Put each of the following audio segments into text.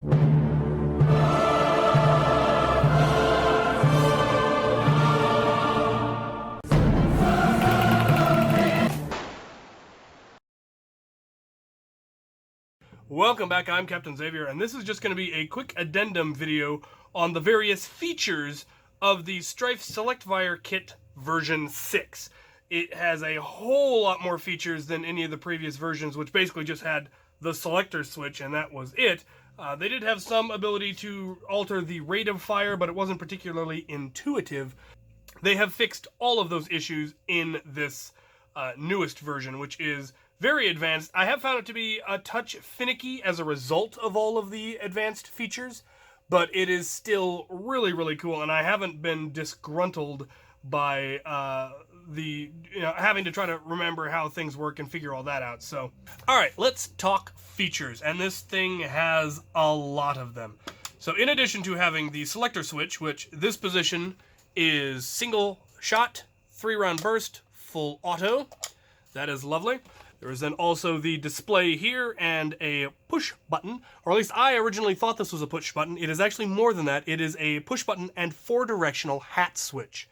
Welcome back, I'm Captain Xavier, and this is just going to be a quick addendum video on the various features of the Stryfe Select Fire Kit version 6. It has a whole lot more features than any of the previous versions, which basically just had the selector switch, and that was it. They did have some ability to alter the rate of fire, but it wasn't particularly intuitive. They have fixed all of those issues in this newest version, which is very advanced. I have found it to be a touch finicky as a result of all of the advanced features, but it is still really, really cool, and I haven't been disgruntled by having to try to remember how things work and figure all that out. So, all right, let's talk features, and this thing has a lot of them. So in addition to having the selector switch, which this position is single shot, 3-round burst, full auto. That is lovely. There is then also the display here and a push button, or at least I originally thought this was a push button. It is actually more than that. It is a push button and 4-directional hat switch,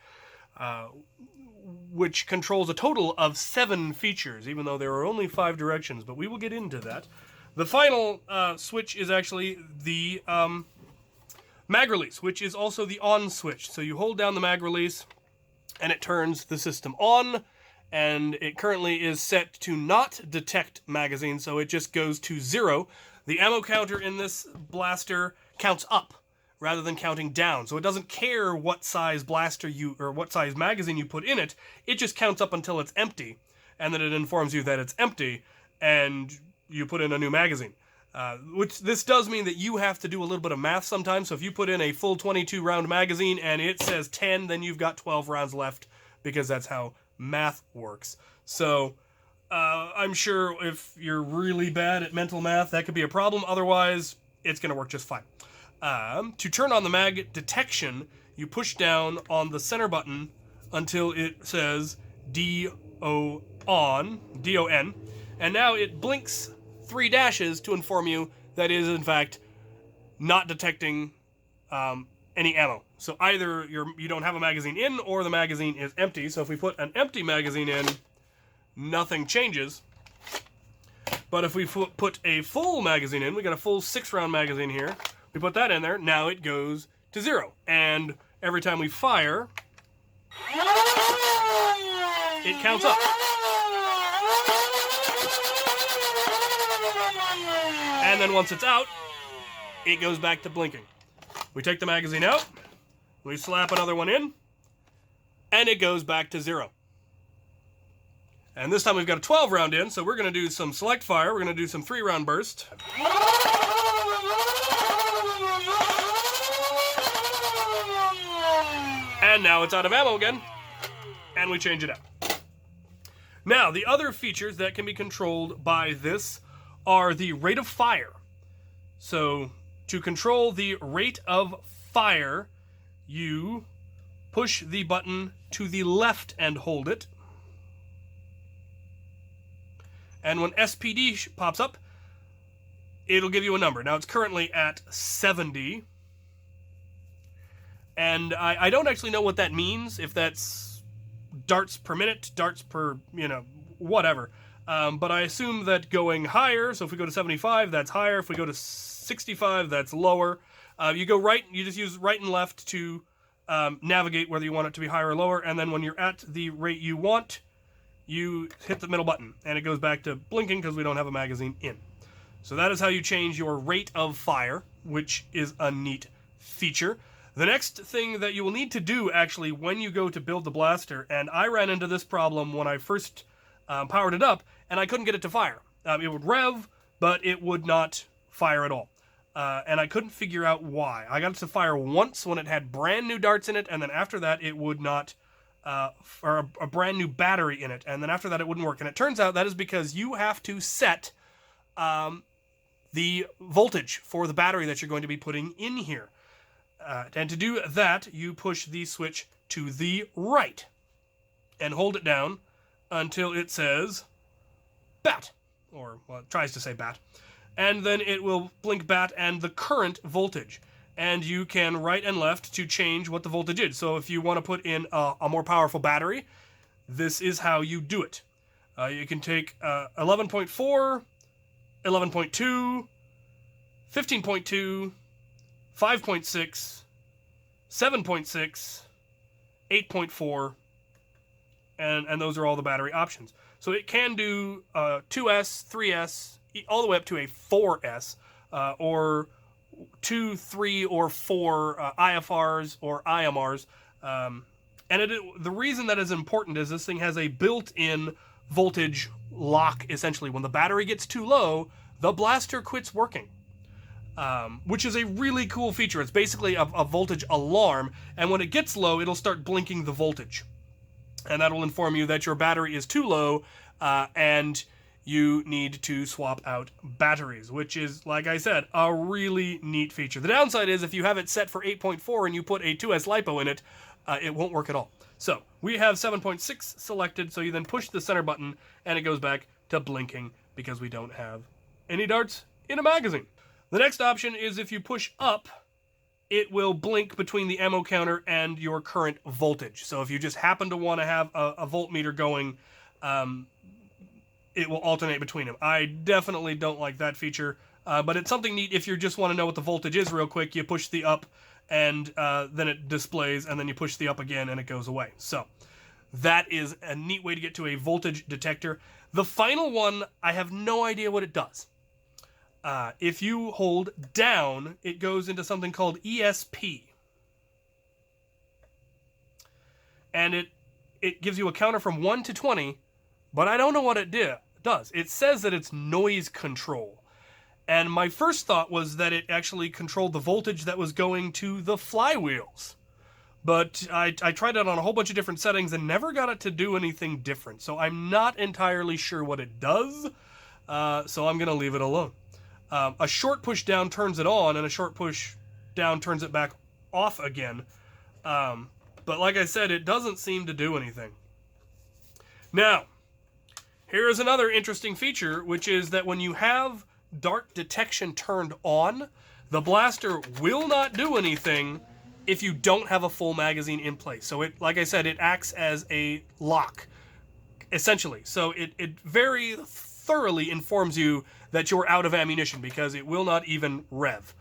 which controls a total of 7 features, even though there are only 5 directions, but we will get into that. The final switch is actually the mag release, which is also the on switch. So you hold down the mag release and it turns the system on, and it currently is set to not detect magazines, so it just goes to 0. The ammo counter in this blaster counts up rather than counting down, so it doesn't care what size blaster or what size magazine you put in it. It just counts up until it's empty, and then it informs you that it's empty, and you put in a new magazine. Which this does mean that you have to do a little bit of math sometimes. So if you put in a full 22 round magazine and it says 10, then you've got 12 rounds left, because that's how math works. So I'm sure if you're really bad at mental math, that could be a problem. Otherwise, it's going to work just fine. To turn on the mag detection, you push down on the center button until it says D-O-N, and now it blinks 3 dashes to inform you that it is in fact not detecting any ammo. So either you don't have a magazine in, or the magazine is empty. So if we put an empty magazine in, nothing changes. But if we put a full magazine in, we got a full 6-round magazine here, we put that in there, now it goes to 0. And every time we fire, it counts up. And then once it's out, it goes back to blinking. We take the magazine out, we slap another one in, and it goes back to 0. And this time we've got a 12-round in, so we're going to do some select fire. We're going to do some 3-round burst. And now it's out of ammo again, and we change it out. Now, the other features that can be controlled by this are the rate of fire. So, to control the rate of fire, you push the button to the left and hold it. And when SPD pops up, it'll give you a number. Now, it's currently at 70. And I don't actually know what that means, if that's darts per minute, darts per, whatever. But I assume that going higher, so if we go to 75, that's higher. If we go to 65, that's lower. You go right, you just use right and left to navigate whether you want it to be higher or lower, and then when you're at the rate you want, you hit the middle button, and it goes back to blinking because we don't have a magazine in. So that is how you change your rate of fire, which is a neat feature. The next thing that you will need to do, actually, when you go to build the blaster, and I ran into this problem when I first powered it up, and I couldn't get it to fire. It would rev, but it would not fire at all. And I couldn't figure out why. I got it to fire once when it had brand new darts in it, and then after that it would not, or a brand new battery in it, and then after that it wouldn't work. And it turns out that is because you have to set the voltage for the battery that you're going to be putting in here. And to do that, you push the switch to the right and hold it down until it says BAT, or, well, it tries to say BAT. and then it will blink bat and the current voltage. And you can right and left to change what the voltage is. So if you want to put in a more powerful battery, this is how you do it. You can take 11.4, 11.2, 15.2, 5.6, 7.6, 8.4, and those are all the battery options. So it can do 2S, 3S, all the way up to a 4S, or 2, 3, or 4 IFRs or IMRs. And the reason that is important is this thing has a built-in voltage lock, essentially. When the battery gets too low, the blaster quits working, which is a really cool feature. It's basically a voltage alarm, and when it gets low, it'll start blinking the voltage. And that will inform you that your battery is too low, and you need to swap out batteries, which is, like I said, a really neat feature. The downside is if you have it set for 8.4 and you put a 2S LiPo in it, it won't work at all. So we have 7.6 selected, so you then push the center button and it goes back to blinking because we don't have any darts in a magazine. The next option is if you push up, it will blink between the ammo counter and your current voltage. So if you just happen to want to have a voltmeter going, it will alternate between them. I definitely don't like that feature, but it's something neat if you just want to know what the voltage is real quick. You push the up and then it displays, and then you push the up again and it goes away. So that is a neat way to get to a voltage detector. The final one, I have no idea what it does. If you hold down, it goes into something called ESP. And it gives you a counter from 1 to 20, but I don't know what it does. It says that it's noise control. And my first thought was that it actually controlled the voltage that was going to the flywheels. But I tried it on a whole bunch of different settings and never got it to do anything different. So I'm not entirely sure what it does. So I'm going to leave it alone. A short push down turns it on, and a short push down turns it back off again. But like I said, it doesn't seem to do anything. Now, here is another interesting feature, which is that when you have dart detection turned on, the blaster will not do anything if you don't have a full magazine in place. So it, like I said, it acts as a lock, essentially. So it very thoroughly informs you that you're out of ammunition because it will not even rev.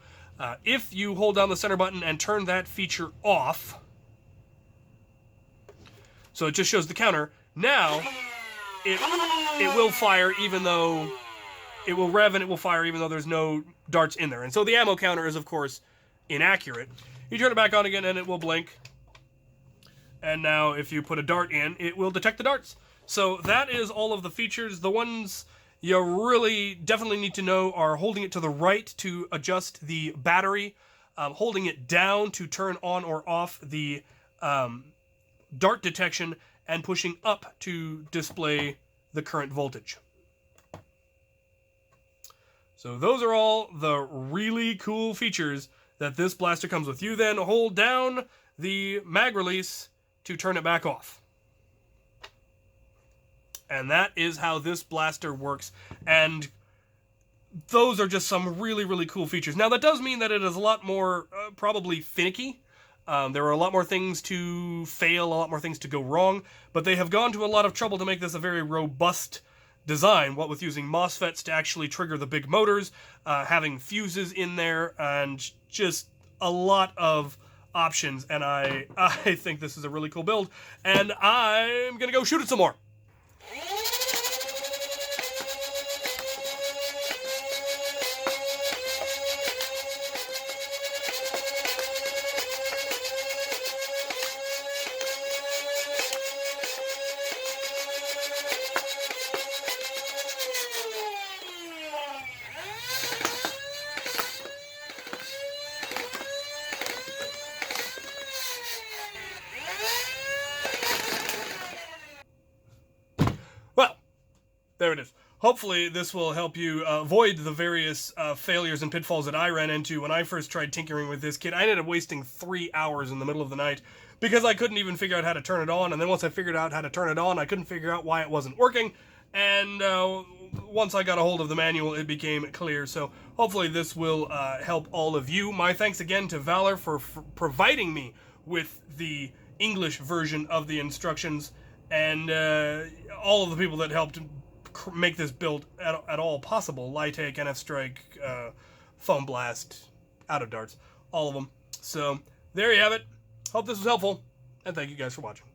If you hold down the center button and turn that feature off, so it just shows the counter, now it will fire even though it will rev, and it will fire even though there's no darts in there. And so the ammo counter is, of course, inaccurate. You turn it back on again and it will blink. And now if you put a dart in, it will detect the darts. So that is all of the features. The ones you really definitely need to know are holding it to the right to adjust the battery, holding it down to turn on or off the dart detection, and pushing up to display the current voltage. So those are all the really cool features that this blaster comes with. You then hold down the mag release to turn it back off. And that is how this blaster works. And those are just some really, really cool features. Now, that does mean that it is a lot more probably finicky. There are a lot more things to fail, a lot more things to go wrong. But they have gone to a lot of trouble to make this a very robust design, what with using MOSFETs to actually trigger the big motors, having fuses in there, and just a lot of options. And I think this is a really cool build, and I'm gonna go shoot it some more. There it is. Hopefully this will help you avoid the various failures and pitfalls that I ran into when I first tried tinkering with this kit. I ended up wasting 3 hours in the middle of the night because I couldn't even figure out how to turn it on. And then once I figured out how to turn it on, I couldn't figure out why it wasn't working. and once I got a hold of the manual, it became clear. So hopefully this will help all of you. My thanks again to Valour for providing me with the English version of the instructions, and all of the people that helped make this build at all possible. Lytake, NF Strike, FoamBlast, Out of Darts, all of them. So there you have it. Hope this was helpful, and thank you guys for watching.